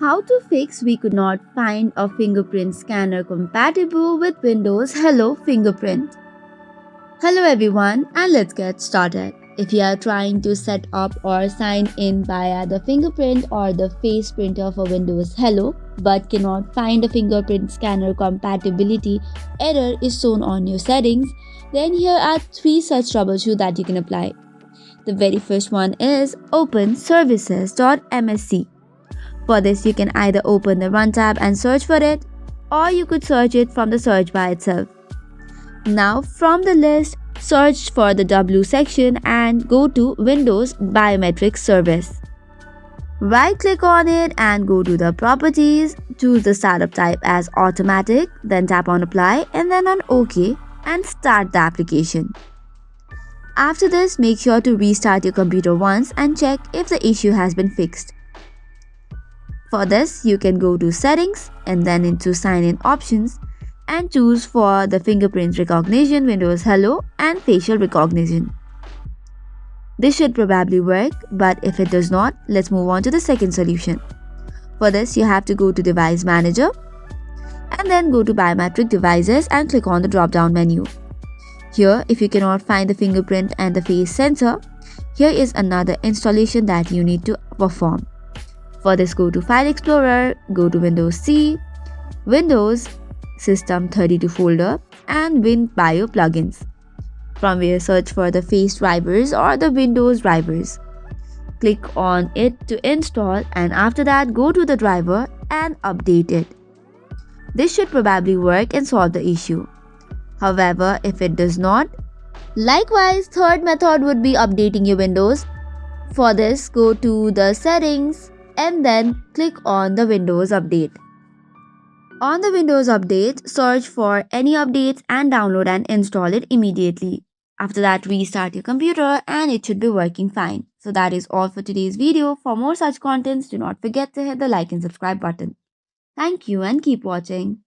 How to fix we could not find a fingerprint scanner compatible with Windows Hello Fingerprint. Hello everyone, and let's get started. If you are trying to set up or sign in via the fingerprint or the face printer for Windows Hello but cannot find a fingerprint scanner compatibility error is shown on your settings, then here are 3 such troubleshoot that you can apply. The very first one is open services.msc. For this, you can either open the Run tab and search for it, or you could search it from the search bar itself. Now, from the list, search for the W section and go to Windows Biometric Service. Right click on it and go to the Properties, choose the startup type as Automatic, then tap on Apply and then on OK and start the application. After this, make sure to restart your computer once and check if the issue has been fixed. For this, you can go to Settings and then into Sign In options and choose for the fingerprint recognition, Windows Hello and facial recognition. This should probably work, but if it does not, let's move on to the second solution. For this, you have to go to Device Manager and then go to Biometric Devices and click on the drop-down menu. Here, if you cannot find the fingerprint and the face sensor, here is another installation that you need to perform. For this, go to File Explorer, go to Windows C, Windows, System 32 folder and WinBio plugins. From where search for the face drivers or the Windows drivers. Click on it to install and after that go to the driver and update it. This should probably work and solve the issue. However, if it does not, likewise third method would be updating your Windows. For this, go to the settings and then click on the Windows Update. On the Windows Update, search for any updates and download and install it immediately. After that, restart your computer and it should be working fine. So that is all for today's video. For more such contents, do not forget to hit the like and subscribe button. Thank you and keep watching.